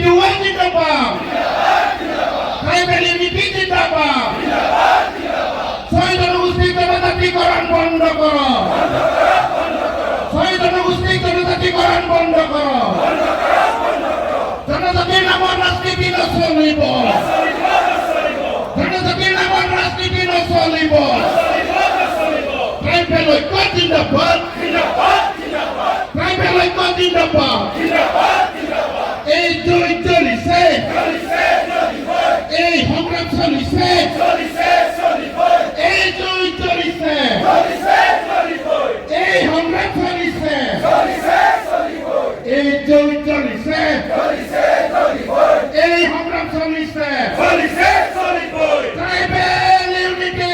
Dua जिंदाबाद tribal unity जिंदाबाद ছয় জনগোষ্ঠী জনজাতিকরণ বন্ধ করো ছয় জনগোষ্ঠী জনজাতিকরণ বন্ধ করো জনজাতির নামৰ ৰাজনীতি নচলিব জনজাতির নামৰ ৰাজনীতি নচলিব ট্রাইবেল ঐক্য জিন্দাবাদ ট্রাইবেল ঐক্য জিন্দাবাদ এই জড়িত চলিছে এই সংগ্রাম চলিছে এই জড়িত চলিছে এই সংগ্রাম চলিছে এই জড়িত চলিছে এই সংগ্রাম চলিছে ট্রাইবেল ইউনিটি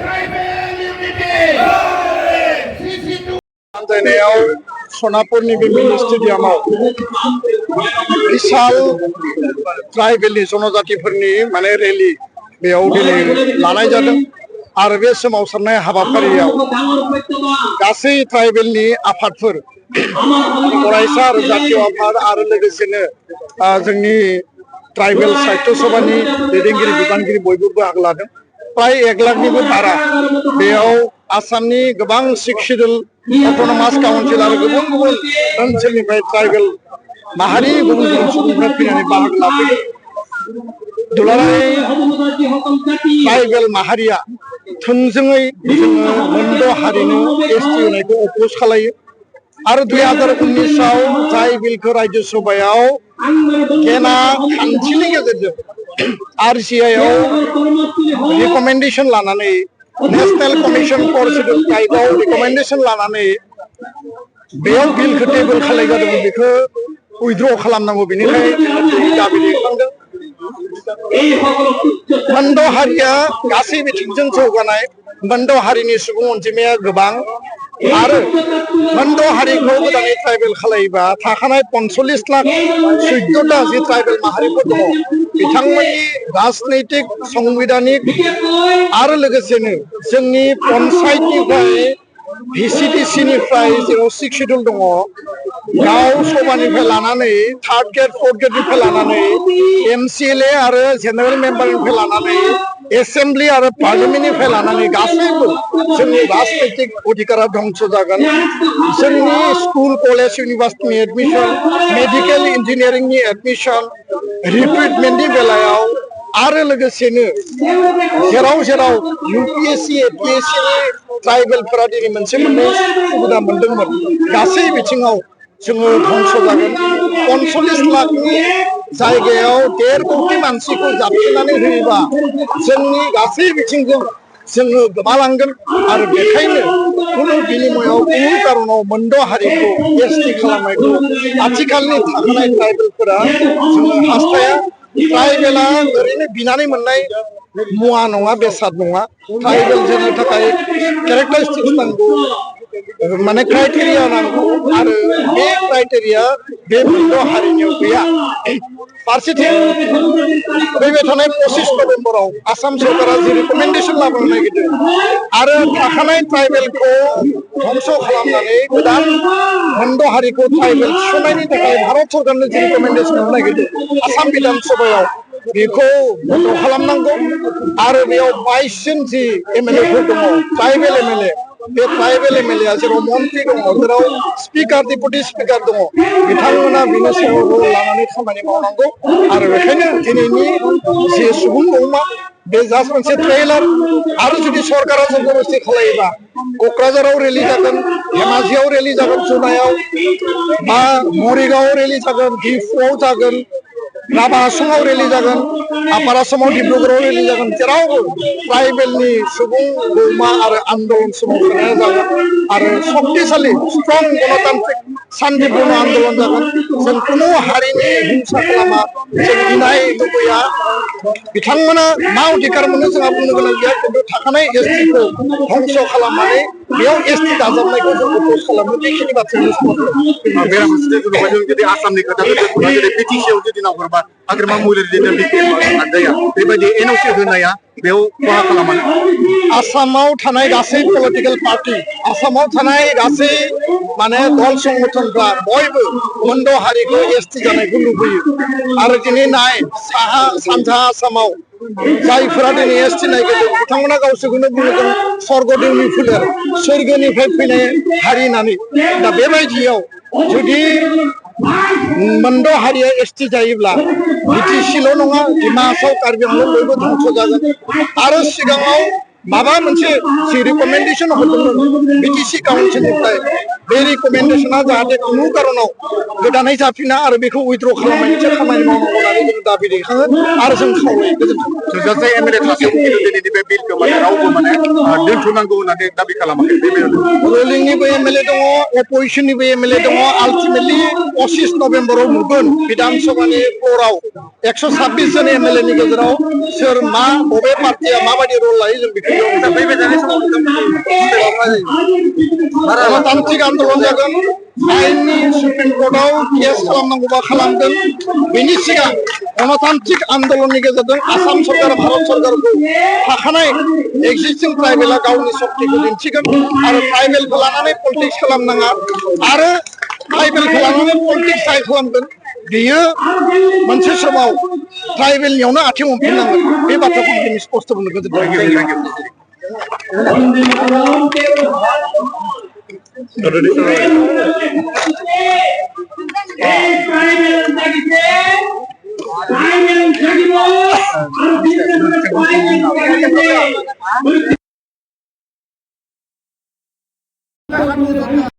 ট্রাইবেল ইউনিটি जायनायाव सनापुरनि बे मिनि स्टेडियामाव विशाल ट्राइबेलनि जनजातिफोरनि माने रेलि बेयाव दिनै लानाय जादों आरो बे सोमावसारनाय हाबाफारियाव गासै ट्राइबेलनि आफादफोर फरायसा आरो जातीय आफाद आरो लोगोसेनो जोंनि ट्राइबेल साहित्य सभानि दैदेनगिरि बिबानगिरि बयबो बाहागो लादों प्राय 1 लाखनिबो बारा बेयाव आसामनि गोबां 6 शेड्युल अट'नमास काउन्सिल आरो गुबुन गुबुन ओनसोलनिफ्राय ट्राइबेल माहारि गुबुन गुबुन सुबुंफोरा फैनानै बाहागो लाफैदों दुलाराय ट्राइबेल माहारिया थोंजोङै जोङो मोनद' हारिनो एसटि होनायखौ अपोज खालायो आरो 2019 आव जाय बिलखौ राज्य सभायाव गेना खान्थिनि गेजेरजों RCI आव रिकमेन्डेसन लानानै नेशनल कमिशन फर शेड्युल ट्राइबआव रिकमेन्डेसन लानानै बेयाव बिलखौ टेबोल खालामनाय जादोंमोन बेखौ उइथड्र खालामनांगौ बेनिखायनो दाबि दैखांदों मोनद' हारिया गासै बिथिंजों जौगानाय मोनद' हारिनि सुबुं अनजिमाया गोबां आरो मोनद' हारिखौ गोदानै ट्राइबेल खालायोबा थाखानाय 45 लाख 14टा जि ट्राइबेल माहारिफोर दङ बिथांमोननि राजनैतिक संविधानिक आरो लोगोसेनो जोंनि पन्चायतनिफ्राय VCDC निफ्राय जेराव 6 शेड्युल दङ गाव सभानिफ्राय लानानै 3rd ग्रेड 4th ग्रेडनिफ्राय लानानै MCLA आरो जेनेरेल मेम्बारनिफ्राय लानानै एसेम्बलि आरो पार्लियामेन्टनिफ्राय लानानै गासैबो जोंनि राजनैतिक अधिकारा ध्वंस जागोन जोंनि स्कुल कलेज इउनिभार्सिटिनि एडमिशन मेडिकेल इन्जिनियारिंनि एडमिशन रिक्रुटमेन्टनि बेलायाव आरो लोगोसेनो जेराव जेराव UPSC APSC नि ट्राइबेलफोरा दिनै मोनसे मोननै सुबिदा मोनदोंमोन गासै बिथिङाव जोङो ध्वंस जागोन 45 लाखनि जायगायाव 1.5 कोटि मानसिखौ जाबसिननानै होयोबा जोंनि गासै बिथिंजों जोङो गोमालांगोन आरो बेखायनो कुनु बिनिमयाव कुनु कारनाव मोनद' हारिखौ एसटि खालामनायखौ आथिखालनि थाखानाय ट्राइबेलफोरा जोङो हास्थाया ट्राइबेला ओरैनो बिनानै मोननाय मुवा नङा बेसाद नङा ट्राइबेल जानो थाखाय कैरेक्टारिस्टिक्स नांगौ माने क्राइटेरिया नांगौ आरो बे क्राइटेरिया बे मोनद' हारिनियाव गैया फारसेथिं फैबाय थानाय 25 नभेम्बराव आसाम सरकारा जि रिकमेन्डेसन लाबोनो नागिरदों आरो थाखानाय ट्राइबेलखौ ध्वंस खालामनानै गोदान मोनद' हारिखौ ट्राइबेल थिसननायनि थाखाय भारत सरकारनो जि रिकमेन्डेसन होनो नागिरदों आसाम बिधान सभायाव बेखौ बन्द खालामनांगौ आरो बेयाव 22 जन जि MLA फोर दङ ट्राइबेल MLA बे ट्राइबेल MLA जेराव मन्त्रि दङ जेराव स्पिकार डेपुटि स्पिकार दङ बिथांमोना बिनि सायाव लानानै खामानि मावनांगौ आरो बेखायनो दिनैनि जे सुबुं अमा बे जास्ट मोनसे ट्रेलार आरो जुदि सरकारा जबरदस्ति खालायोबा क'क्राझाराव रेलि जागोन धेमाजियाव रेलि जागोन जुनायाव बा मरिगावआव रेलि जागोन डिफुआव जागोन राभा आसामाव रेलि जागोन आपार आसामाव डिब्रुगड़आव रेलि जागोन जेरावबो ट्राइबेलनि सुबुं अमा आरो आन्दोलन सोमावसारनाया जागोन आरो शक्तिशाली स्ट्रं गणतान्त्रिक शान्तिपूर्ण आन्दोलन जागोन जों कुनु हारिनि हिंसा खालामा जों गिनाय लुबैया बिथांमोना मा अधिकार मोनो जोंहा बुंनो गोनां गैया खिन्थु थाखानाय एसटिखौ ध्वंस खालामनानै बेयाव एसटि दाजाबनायखौ जों अपोज खालामो बेखिनि बाथ्राखौ स्पष्ट बेराफारसेथिं जेनेबा जों जुदि आसामनि खोथा जुदि बिटिसिआव जुदि नाहरबा हाग्रामा महिलारि आनजाया बेबायदि एनअसि होनाया बेयाव खहा खालामा आसामाव थानाय गासै पलिटिकेल पार्टी आसामाव थानाय गासै माने दल संगठनफ्रा बयबो मन्द हारिखौ एसटि जानायखौ लुबैयो आरो दिनै नाय साहा सानजा आसामाव जायफोरा दिनै एसटि नागिरदों बिथांमोना गावसोरखौनो बुंदों स्वर्गदेवनि फोलेर सोरगोनिफ्राय फैनाय हारि होननानै दा बेबायदियाव जुदि मोनद हारिया एसटि जायोब्ला बिटिसिल' नङा डिमा हासाव कार्बि आंलं बयबो धंस जागोन आरो सिगाङाव माबा मोनसे जि रिकमेन्डेसन होदोंमोन बिटिसि काउन्सिलनिफ्राय बे रिकमेन्डेसना जाहाथे खुनु कारनाव गोदानै जाफिना आरो बेखौ उइथड्र खालामनायनि खामानि मावनांगौ होननानै जों दाबि दैखाङो आरो जों खावलायो गोजोन्थों थोजासे एमएलए थासेयावबो खिन्थु दिनैनि बे बिलखौ माने रावबो माने दोनथ'नांगौ होननानै दाबि खालामाखै बे रुलिंनिबो एमएलए दङ अपोजिसननिबो एमएलए दङ आल्टिमेटलि 25 नभेम्बराव नुगोन बिधान सभानि फ्ल'राव 126 जन एमएलए नि गेजेराव सोर मा बबे पार्टिया माबायदि रल लायो जों बेखौ गणतान्त्रिक आन्दोलन जागोन आइननि सुप्रिम कर्टआव केस खालामनांगौबा खालामगोन बेनि सिगां गणतान्त्रिक आन्दोलननि गेजेरजों आसाम सरकार भारत सरकारखौ थाखानाय एक्जिस्टिं ट्राइबेला गावनि शक्तिखौ दिन्थिगोन आरो ट्राइबेलखौ लानानै पलिटिक्स खालामनाङा आरो ट्राइबेलखौ लानानै पलिटिक्स जाय खालामगोन बेयो मोनसे समाव ट्राइबेलनियावनो आथिं हमफिननांगोन बे बाथ्राखौ दिनै स्पष्ट बुंनो गोजोन्थों